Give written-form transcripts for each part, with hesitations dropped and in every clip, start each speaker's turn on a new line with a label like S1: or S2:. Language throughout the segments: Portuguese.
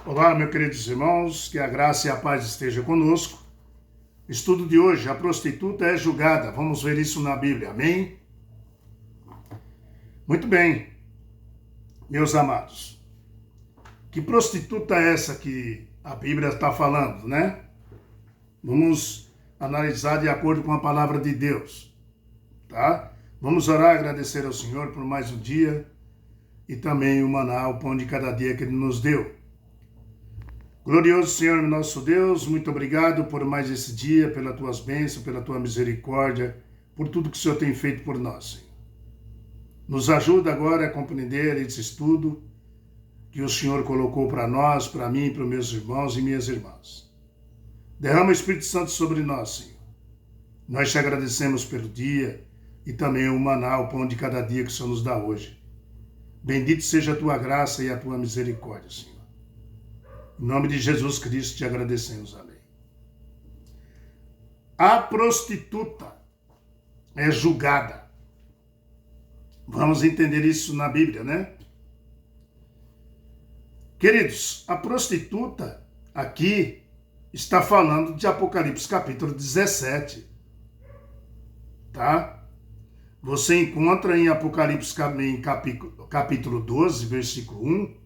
S1: Olá, meus queridos irmãos, que a graça e a paz esteja conosco. Estudo de hoje, a prostituta é julgada. Vamos ver isso na Bíblia, amém? Muito bem, meus amados. Que prostituta é essa que a Bíblia está falando, né? Vamos analisar de acordo com a palavra de Deus, tá? Vamos orar e agradecer ao Senhor por mais um dia e também o maná, o pão de cada dia que Ele nos deu. Glorioso Senhor, nosso Deus, muito obrigado por mais esse dia, pelas tuas bênçãos, pela tua misericórdia, por tudo que o Senhor tem feito por nós, Senhor. Nos ajuda agora a compreender esse estudo que o Senhor colocou para nós, para mim, para os meus irmãos e minhas irmãs. Derrama o Espírito Santo sobre nós, Senhor. Nós te agradecemos pelo dia e também o maná, o pão de cada dia que o Senhor nos dá hoje. Bendito seja a tua graça e a tua misericórdia, Senhor. Em nome de Jesus Cristo te agradecemos, amém. A prostituta é julgada. Vamos entender isso na Bíblia, né? Queridos, a prostituta aqui está falando de Apocalipse capítulo 17, tá? Você encontra em Apocalipse capítulo 12, versículo 1,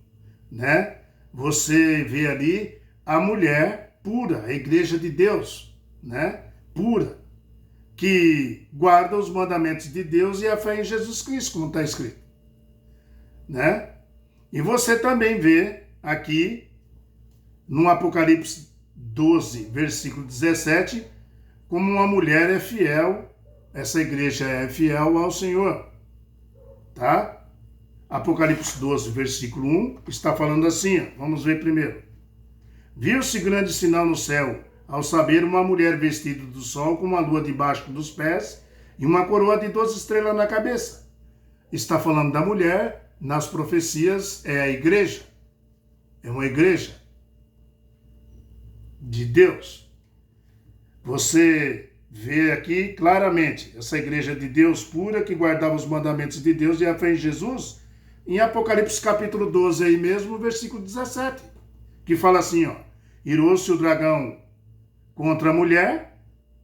S1: né? Você vê ali a mulher pura, a igreja de Deus, né? Pura, que guarda os mandamentos de Deus e a fé em Jesus Cristo, como está escrito, né? E você também vê aqui no Apocalipse 12, versículo 17, como uma mulher é fiel, essa igreja é fiel ao Senhor, tá? Apocalipse 12, versículo 1, está falando assim, ó, vamos ver primeiro. Viu-se grande sinal no céu, ao saber uma mulher vestida do sol, com uma lua debaixo dos pés e uma coroa de 12 estrelas na cabeça. Está falando da mulher, nas profecias é a igreja. É uma igreja de Deus. Você vê aqui claramente essa igreja de Deus pura, que guardava os mandamentos de Deus e a fé em Jesus, em Apocalipse capítulo 12 aí mesmo, versículo 17, que fala assim, ó, irou-se o dragão contra a mulher,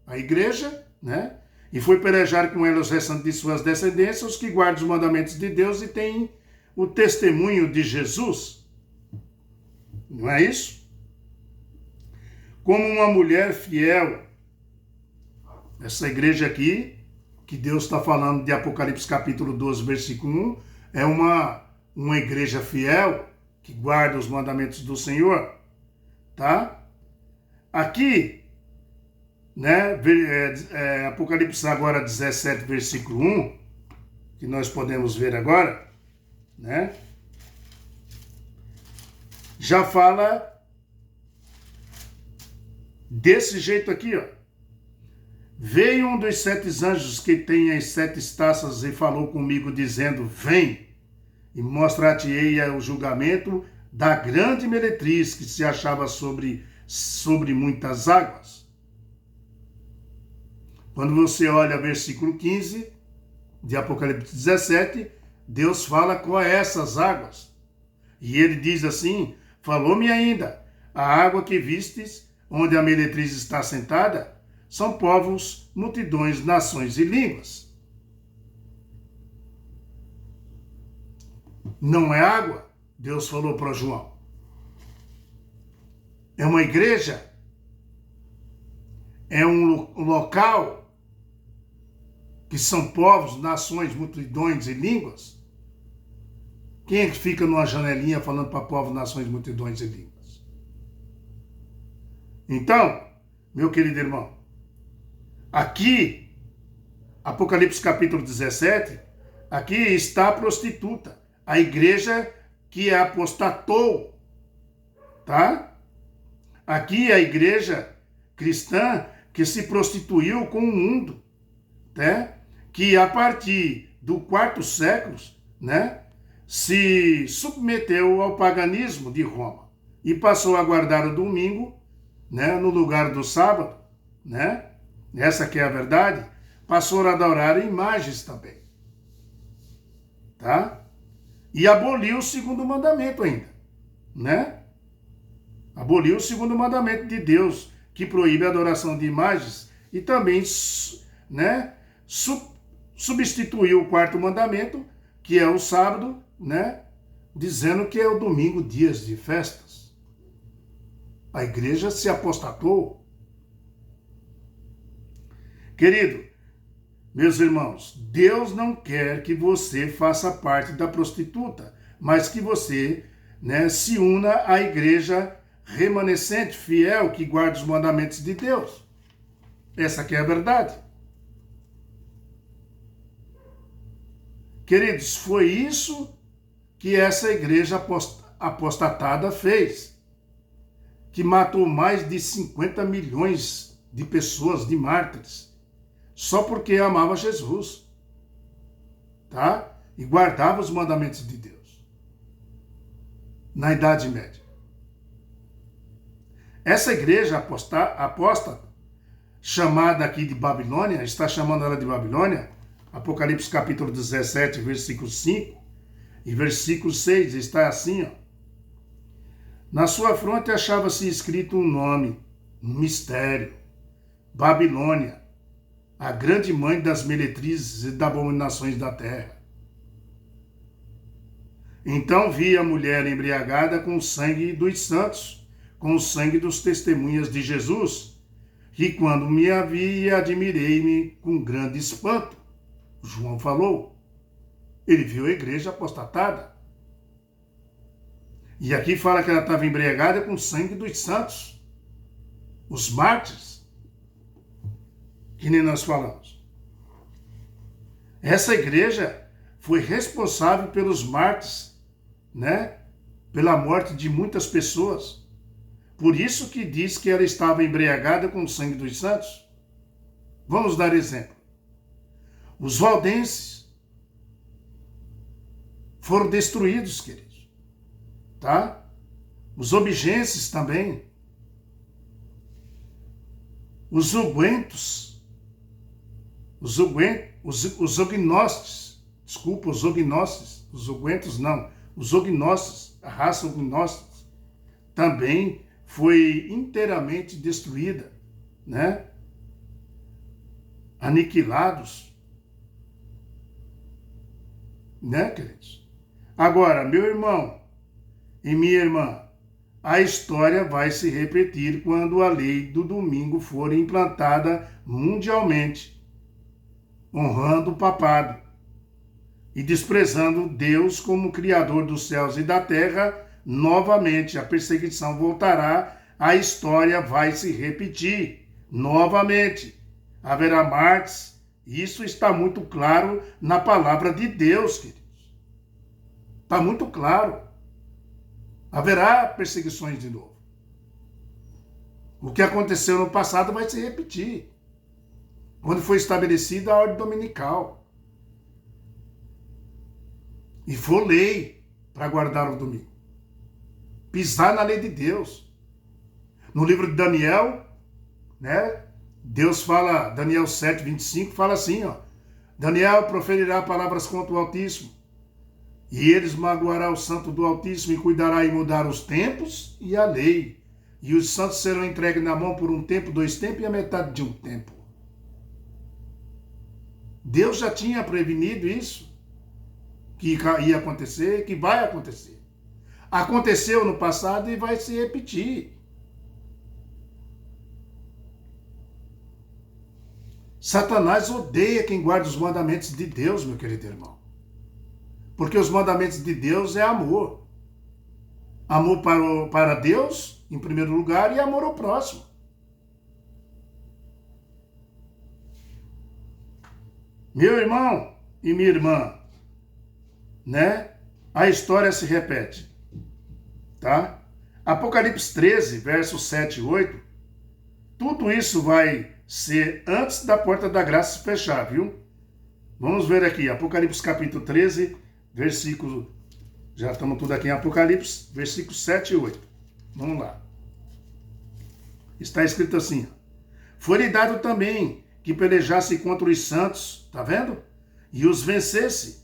S1: a igreja, né, e foi pelejar com ela os restantes de suas descendências, os que guardam os mandamentos de Deus e têm o testemunho de Jesus. Não é isso? Como uma mulher fiel, essa igreja aqui, que Deus está falando de Apocalipse capítulo 12, versículo 1, é uma igreja fiel, que guarda os mandamentos do Senhor, tá? Aqui, né, Apocalipse agora 17, versículo 1, que nós podemos ver agora, né? Já fala desse jeito aqui, ó. Veio um dos 7 anjos que tem as 7 taças e falou comigo, dizendo, vem, e mostrar-te-ei o julgamento da grande meretriz que se achava sobre muitas águas. Quando você olha versículo 15 de Apocalipse 17, Deus fala qual é essas águas. E ele diz assim, falou-me ainda, a água que vistes, onde a meretriz está sentada, são povos, multidões, nações e línguas. Não é água, Deus falou para João. É uma igreja, é um local que são povos, nações, multidões e línguas. Quem é que fica numa janelinha falando para povos, nações, multidões e línguas? Então, meu querido irmão, aqui, Apocalipse capítulo 17, aqui está a prostituta, a igreja que apostatou, tá? Aqui a igreja cristã que se prostituiu com o mundo, né? Que a partir do 4º século, né, se submeteu ao paganismo de Roma e passou a guardar o domingo, né, no lugar do sábado, né? Essa que é a verdade. Passou a adorar imagens também, tá? E aboliu o 2º mandamento ainda, né? Aboliu o segundo mandamento de Deus, que proíbe a adoração de imagens, e também, né, substituiu o quarto mandamento, que é o sábado, né, dizendo que é o domingo, dias de festas. A igreja se apostatou. Querido, meus irmãos, Deus não quer que você faça parte da prostituta, mas que você, né, se una à igreja remanescente, fiel, que guarda os mandamentos de Deus. Essa que é a verdade. Queridos, foi isso que essa igreja apostatada fez, que matou mais de 50 milhões de pessoas, de mártires, só porque amava Jesus, tá? E guardava os mandamentos de Deus. Na Idade Média. Essa igreja apóstata, chamada aqui de Babilônia, está chamando ela de Babilônia, Apocalipse capítulo 17, versículo 5 e versículo 6, está assim, ó. Na sua fronte achava-se escrito um nome, um mistério, Babilônia, a grande mãe das meretrizes e das abominações da terra. Então vi a mulher embriagada com o sangue dos santos, com o sangue dos testemunhas de Jesus, e quando me a vi, admirei-me com grande espanto. João falou. Ele viu a igreja apostatada. E aqui fala que ela estava embriagada com o sangue dos santos, os mártires, que nem nós falamos. Essa igreja foi responsável pelos mártires, né? Pela morte de muitas pessoas. Por isso que diz que ela estava embriagada com o sangue dos santos. Vamos dar exemplo. Os valdenses foram destruídos, queridos. Tá? Os obigenses também. Os oguentos. Os ognostes. Desculpa, os ognostes. Os oguentos não. Os ognostes, a raça ognostes, também foi inteiramente destruída, né? Aniquilados, né, queridos? Agora, meu irmão e minha irmã, a história vai se repetir quando a lei do domingo for implantada mundialmente, honrando o papado e desprezando Deus como Criador dos céus e da terra. Novamente a perseguição voltará, a história vai se repetir novamente. Haverá mártires, isso está muito claro na palavra de Deus, queridos. Está muito claro. Haverá perseguições de novo. O que aconteceu no passado vai se repetir. Quando foi estabelecida a ordem dominical. E for lei para guardar o domingo. Pisar na lei de Deus. No livro de Daniel, né? Deus fala, Daniel 7, 25, fala assim, ó. Daniel proferirá palavras contra o Altíssimo, e eles magoará o santo do Altíssimo, e cuidará em mudar os tempos e a lei. E os santos serão entregues na mão por um tempo, 2 tempos e a metade de um tempo. Deus já tinha prevenido isso, que ia acontecer, que vai acontecer. Aconteceu no passado e vai se repetir. Satanás odeia quem guarda os mandamentos de Deus, meu querido irmão. Porque os mandamentos de Deus é amor. Amor para Deus, em primeiro lugar, e amor ao próximo. Meu irmão e minha irmã, né? A história se repete. Tá? Apocalipse 13, versos 7 e 8. Tudo isso vai ser antes da porta da graça se fechar, viu? Vamos ver aqui, Apocalipse capítulo 13, versículo... Já estamos tudo aqui em Apocalipse, versículos 7 e 8. Vamos lá. Está escrito assim, ó. Foi-lhe dado também que pelejasse contra os santos, tá vendo? E os vencesse.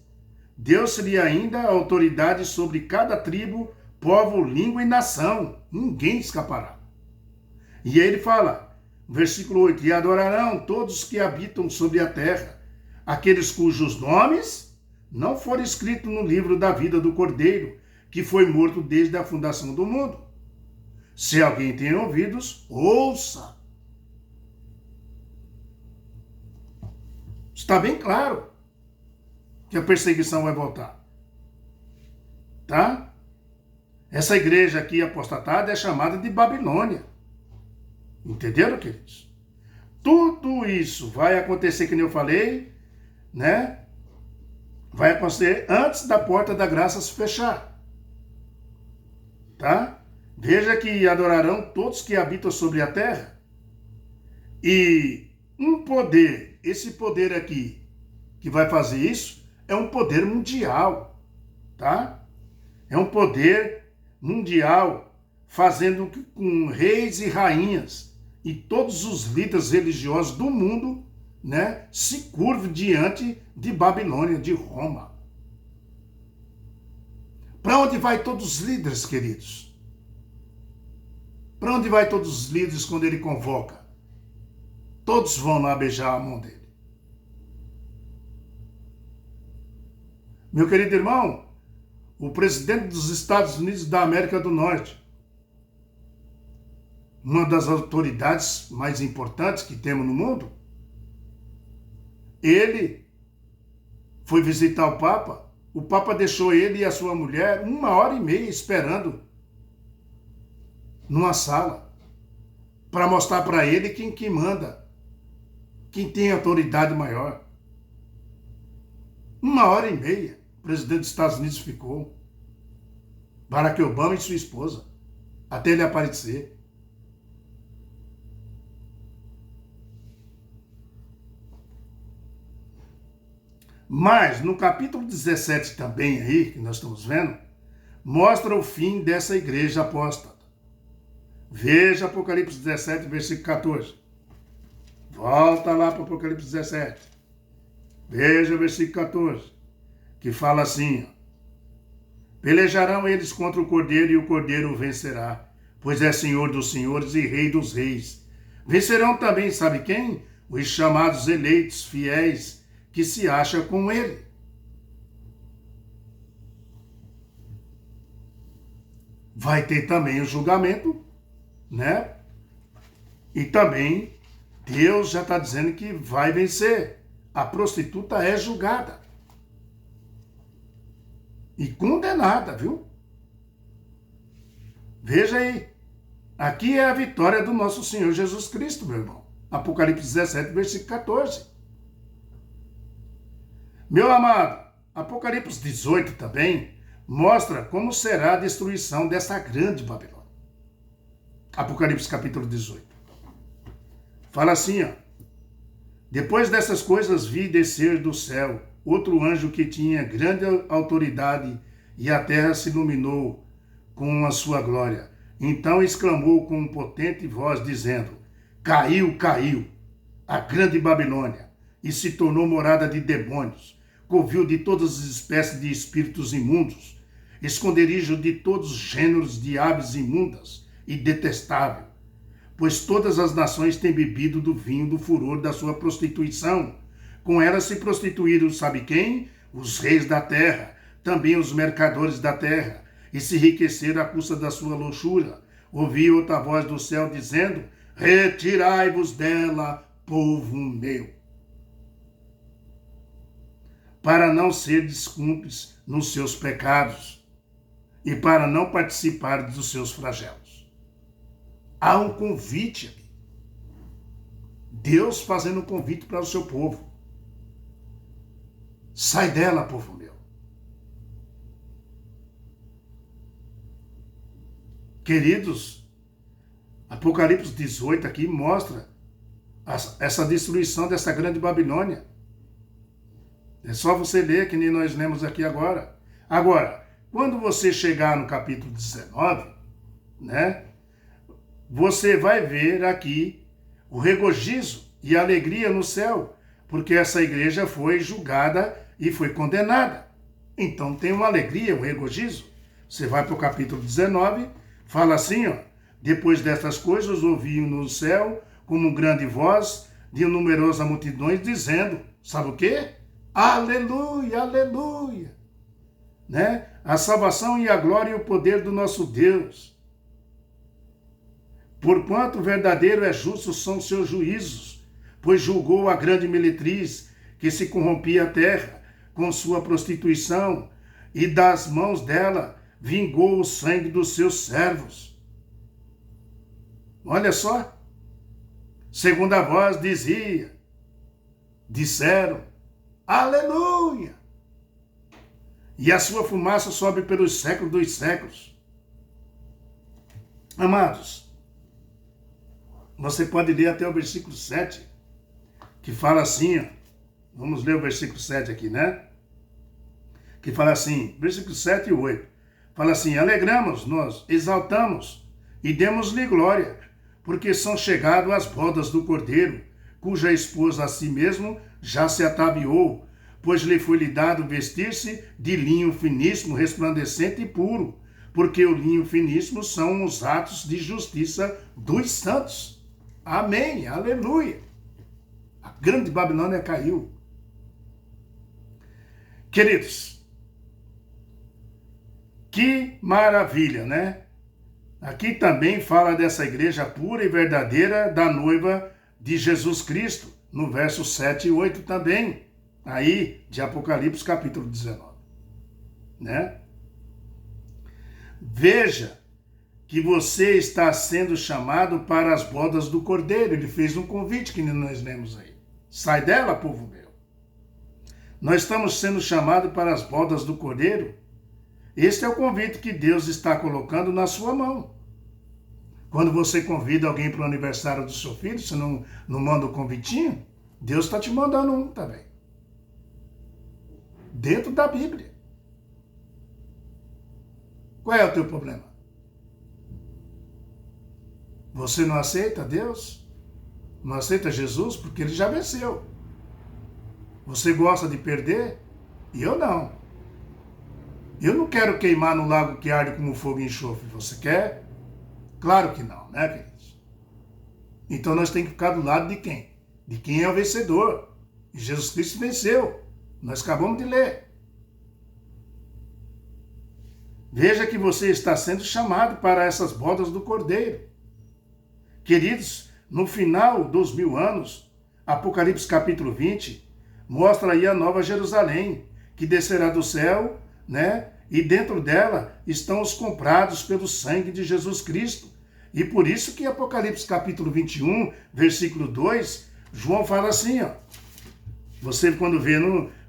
S1: Deu-se-lhe ainda autoridade sobre cada tribo, povo, língua e nação. Ninguém escapará. E aí ele fala, versículo 8, e adorarão todos que habitam sobre a terra, aqueles cujos nomes não foram escritos no livro da vida do Cordeiro, que foi morto desde a fundação do mundo. Se alguém tem ouvidos, ouça. Está bem claro que a perseguição vai voltar. Tá? Essa igreja aqui apostatada é chamada de Babilônia. Entenderam, queridos? Tudo isso vai acontecer, como eu falei, né? Vai acontecer antes da porta da graça se fechar. Tá? Veja que adorarão todos que habitam sobre a terra. E um poder, esse poder aqui, que vai fazer isso, é um poder mundial. Tá? É um poder mundial, fazendo com reis e rainhas e todos os líderes religiosos do mundo, né, se curvem diante de Babilônia, de Roma. Para onde vai todos os líderes, queridos? Para onde vai todos os líderes quando ele convoca? Todos vão lá beijar a mão dele. Meu querido irmão, o presidente dos Estados Unidos da América do Norte, uma das autoridades mais importantes que temos no mundo, ele foi visitar o Papa deixou ele e a sua mulher 1h30 esperando numa sala, para mostrar para ele quem que manda, quem tem autoridade maior. 1h30, o presidente dos Estados Unidos ficou, Barack Obama e sua esposa, até ele aparecer. Mas no capítulo 17 também aí, que nós estamos vendo, mostra o fim dessa igreja apóstata. Veja Apocalipse 17, versículo 14. Volta lá para Apocalipse 17. Veja o versículo 14, que fala assim, ó, pelejarão eles contra o Cordeiro e o Cordeiro o vencerá, pois é Senhor dos senhores e Rei dos reis. Vencerão também, sabe quem? Os chamados eleitos, fiéis, que se acha com ele. Vai ter também o julgamento, né? E também Deus já está dizendo que vai vencer. A prostituta é julgada e condenada, viu? Veja aí. Aqui é a vitória do nosso Senhor Jesus Cristo, meu irmão. Apocalipse 17, versículo 14. Meu amado, Apocalipse 18 também mostra como será a destruição dessa grande Babilônia. Apocalipse capítulo 18. Fala assim, ó. Depois dessas coisas vi descer do céu outro anjo que tinha grande autoridade e a terra se iluminou com a sua glória. Então exclamou com potente voz dizendo, caiu, caiu, a grande Babilônia, e se tornou morada de demônios, covil de todas as espécies de espíritos imundos, esconderijo de todos os gêneros de aves imundas e detestável, pois todas as nações têm bebido do vinho do furor da sua prostituição. Com ela se prostituíram, sabe quem? Os reis da terra, também os mercadores da terra, e se enriqueceram à custa da sua luxúria. Ouvi outra voz do céu dizendo, retirai-vos dela, povo meu, para não serdes cúmplices nos seus pecados e para não participardes dos seus flagelos. Há um convite aqui. Deus fazendo um convite para o seu povo. Sai dela, povo meu. Queridos, Apocalipse 18 aqui mostra essa destruição dessa grande Babilônia. É só você ler, que nem nós lemos aqui agora. Agora, quando você chegar no capítulo 19, né, você vai ver aqui o regozijo e a alegria no céu, porque essa igreja foi julgada e foi condenada. Então tem uma alegria, um regozijo, Você vai para o capítulo 19, fala assim, ó. Depois destas coisas, ouvi no céu, como grande voz de numerosa multidões, dizendo, sabe o quê? Aleluia, aleluia. Né? A salvação e a glória e o poder do nosso Deus. Porquanto verdadeiro é justo são seus juízos, pois julgou a grande meretriz que se corrompia a terra com sua prostituição, e das mãos dela vingou o sangue dos seus servos. Olha só. Segunda voz disseram, aleluia! E a sua fumaça sobe pelos séculos dos séculos. Amados, você pode ler até o versículo 7, que fala assim, ó, vamos ler o versículo 7 aqui, né? Que fala assim, versículo 7 e 8, fala assim, alegramos-nos, exaltamos e demos-lhe glória, porque são chegadas as bodas do Cordeiro, cuja esposa a si mesmo já se ataviou, pois lhe foi-lhe dado vestir-se de linho finíssimo, resplandecente e puro, porque o linho finíssimo são os atos de justiça dos santos. Amém, aleluia. A grande Babilônia caiu. Queridos, que maravilha, né? Aqui também fala dessa igreja pura e verdadeira da noiva de Jesus Cristo, no verso 7 e 8 também, aí de Apocalipse capítulo 19, né? Veja que você está sendo chamado para as bodas do Cordeiro. Ele fez um convite que nós lemos aí. Sai dela, povo meu. Nós estamos sendo chamados para as bodas do Cordeiro. Este é o convite que Deus está colocando na sua mão. Quando você convida alguém para o aniversário do seu filho, você não manda o convitinho, Deus está te mandando um também. Dentro da Bíblia. Qual é o teu problema? Você não aceita Deus? Não aceita Jesus? Porque ele já venceu. Você gosta de perder? E eu não. Eu não quero queimar no lago que arde como fogo e enxofre. Você quer? Claro que não, né, queridos? Então nós temos que ficar do lado de quem? De quem é o vencedor. E Jesus Cristo venceu. Nós acabamos de ler. Veja que você está sendo chamado para essas bodas do Cordeiro. Queridos, no final dos 1000 anos, Apocalipse capítulo 20, mostra aí a nova Jerusalém, que descerá do céu, né? E dentro dela estão os comprados pelo sangue de Jesus Cristo. E por isso que Apocalipse capítulo 21, versículo 2, João fala assim, ó. Você quando vê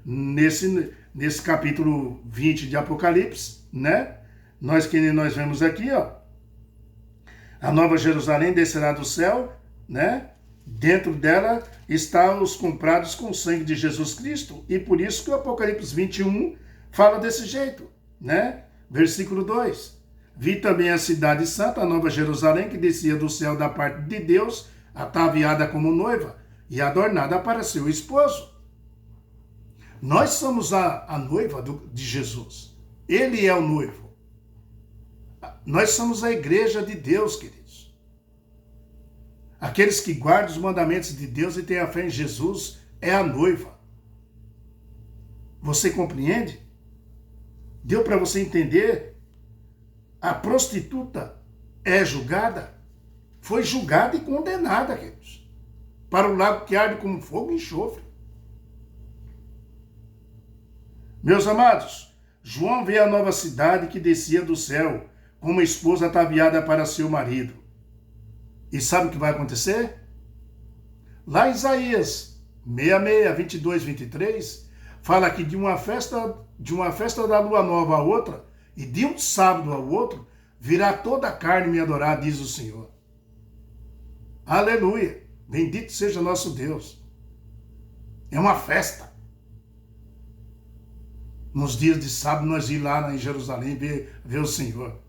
S1: nesse capítulo 20 de Apocalipse, né? Nós vemos aqui, ó. A nova Jerusalém descerá do céu, né? Dentro dela estão os comprados com o sangue de Jesus Cristo. E por isso que o Apocalipse 21 fala desse jeito, né? Versículo 2. Vi também a cidade santa, a nova Jerusalém, que descia do céu da parte de Deus, ataviada como noiva e adornada para seu esposo. Nós somos a noiva de Jesus. Ele é o noivo. Nós somos a igreja de Deus, queridos. Aqueles que guardam os mandamentos de Deus e têm a fé em Jesus é a noiva. Você compreende? Deu para você entender? A prostituta é julgada, foi julgada e condenada, queridos, para o lago que arde como fogo e enxofre. Meus amados, João vê a nova cidade que descia do céu, com uma esposa ataviada para seu marido. E sabe o que vai acontecer? Lá em Isaías 66, 22, 23, fala que de uma festa da lua nova a outra, e de um sábado ao outro, virá toda a carne me adorar, diz o Senhor. Aleluia! Bendito seja nosso Deus. É uma festa. Nos dias de sábado, nós ir lá em Jerusalém ver o Senhor.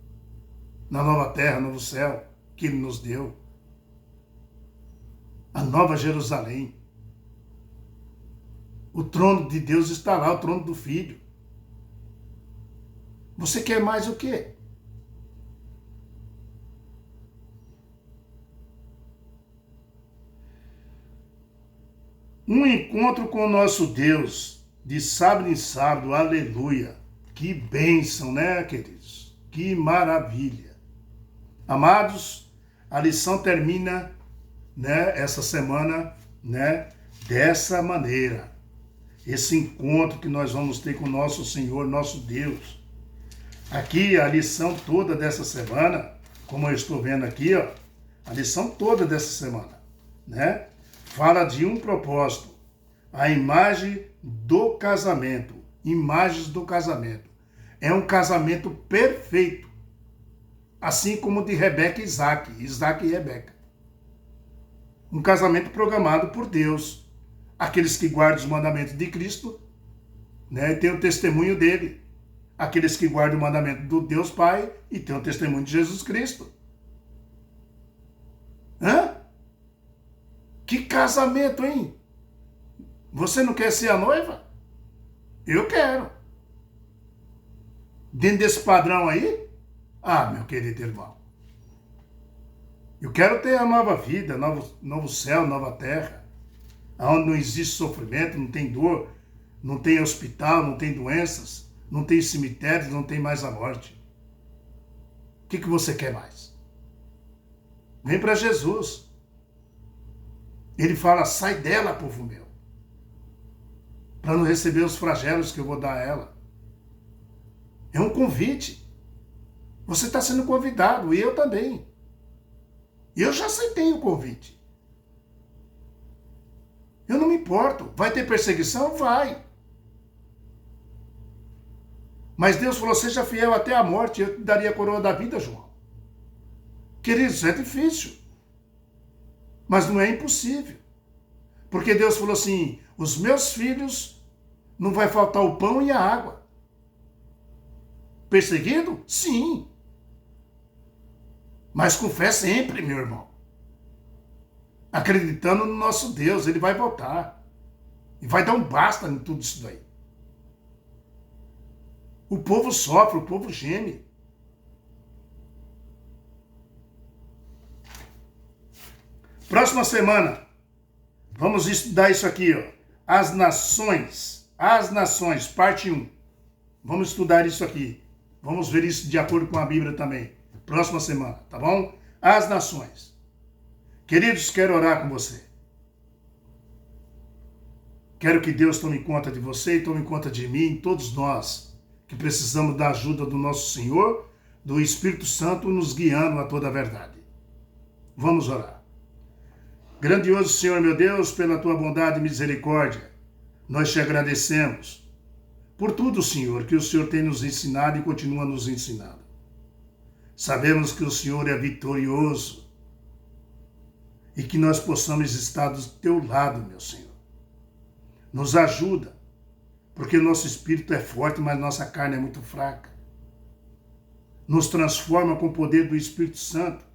S1: Na nova terra, novo céu, que Ele nos deu. A nova Jerusalém. O trono de Deus está lá, o trono do Filho. Você quer mais o quê? Um encontro com o nosso Deus, de sábado em sábado, aleluia. Que bênção, né, queridos? Que maravilha. Amados, a lição termina, né, essa semana, né, dessa maneira. Esse encontro que nós vamos ter com o nosso Senhor, nosso Deus. Aqui, a lição toda dessa semana, como eu estou vendo aqui, ó, a lição toda dessa semana, né, fala de um propósito, a imagem do casamento, imagens do casamento. É um casamento perfeito, assim como de Rebeca e Isaac, Isaac e Rebeca. Um casamento programado por Deus. Aqueles que guardam os mandamentos de Cristo, né, tem o testemunho dele. Aqueles que guardam o mandamento do Deus Pai e tem o testemunho de Jesus Cristo. Hã? Que casamento, hein? Você não quer ser a noiva? Eu quero. Dentro desse padrão aí? Ah, meu querido irmão. Eu quero ter a nova vida, novo céu, nova terra. Onde não existe sofrimento, não tem dor, não tem hospital, não tem doenças, não tem cemitérios, não tem mais a morte. O que você quer mais? Vem para Jesus. Ele fala, sai dela, povo meu, para não receber os flagelos que eu vou dar a ela. É um convite. Você está sendo convidado, e eu também. Eu já aceitei o convite. Eu não me importo. Vai ter perseguição? Vai. Mas Deus falou, seja fiel até a morte, eu te daria a coroa da vida, João. Queridos, é difícil. Mas não é impossível. Porque Deus falou assim, os meus filhos não vai faltar o pão e a água. Perseguido? Sim. Mas com fé sempre, meu irmão. Acreditando no nosso Deus, Ele vai voltar. E vai dar um basta em tudo isso daí. O povo sofre, o povo geme. Próxima semana, vamos estudar isso aqui, ó. As nações, parte 1. Vamos estudar isso aqui. Vamos ver isso de acordo com a Bíblia também. Próxima semana, tá bom? As nações. Queridos, quero orar com você. Quero que Deus tome conta de você e tome conta de mim, todos nós, que precisamos da ajuda do nosso Senhor, do Espírito Santo nos guiando a toda a verdade. Vamos orar. Grandioso Senhor, meu Deus, pela tua bondade e misericórdia, nós te agradecemos por tudo, Senhor, que o Senhor tem nos ensinado e continua nos ensinando. Sabemos que o Senhor é vitorioso e que nós possamos estar do teu lado, meu Senhor. Nos ajuda, porque o nosso espírito é forte, mas nossa carne é muito fraca. Nos transforma com o poder do Espírito Santo.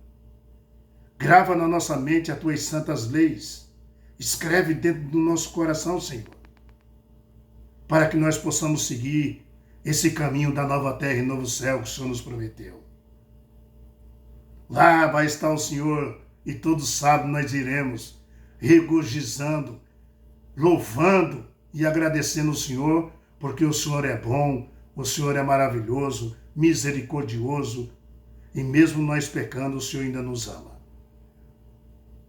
S1: Grava na nossa mente as tuas santas leis. Escreve dentro do nosso coração, Senhor, para que nós possamos seguir esse caminho da nova terra e novo céu que o Senhor nos prometeu. Lá vai estar o Senhor e todos sábados nós iremos regozijando, louvando e agradecendo o Senhor, porque o Senhor é bom, o Senhor é maravilhoso, misericordioso, e mesmo nós pecando, o Senhor ainda nos ama.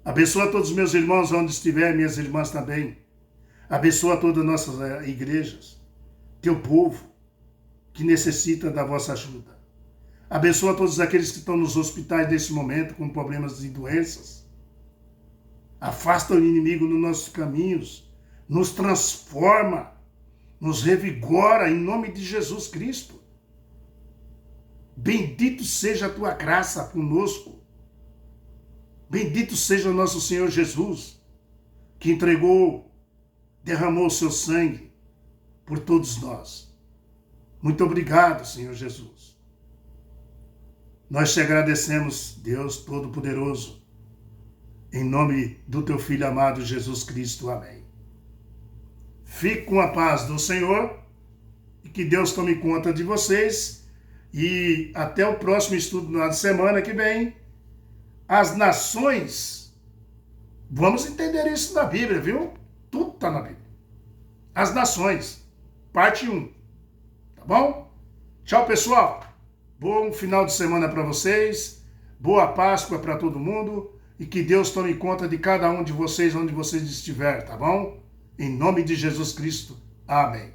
S1: Abençoa todos os meus irmãos onde estiver, minhas irmãs também. Abençoa todas as nossas igrejas, teu povo, que necessita da vossa ajuda. Abençoa todos aqueles que estão nos hospitais nesse momento com problemas e doenças. Afasta o inimigo dos nossos caminhos, nos transforma, nos revigora em nome de Jesus Cristo. Bendito seja a tua graça conosco. Bendito seja o nosso Senhor Jesus, que entregou, derramou o seu sangue por todos nós. Muito obrigado, Senhor Jesus. Nós te agradecemos, Deus Todo-Poderoso, em nome do teu Filho amado Jesus Cristo. Amém. Fique com a paz do Senhor e que Deus tome conta de vocês E até o próximo estudo na semana que vem. As nações, vamos entender isso na Bíblia, viu? Tudo está na Bíblia. As nações, parte 1. Tá bom? Tchau, pessoal. Bom final de semana para vocês. Boa Páscoa para todo mundo. E que Deus tome conta de cada um de vocês, onde vocês estiverem, tá bom? Em nome de Jesus Cristo. Amém.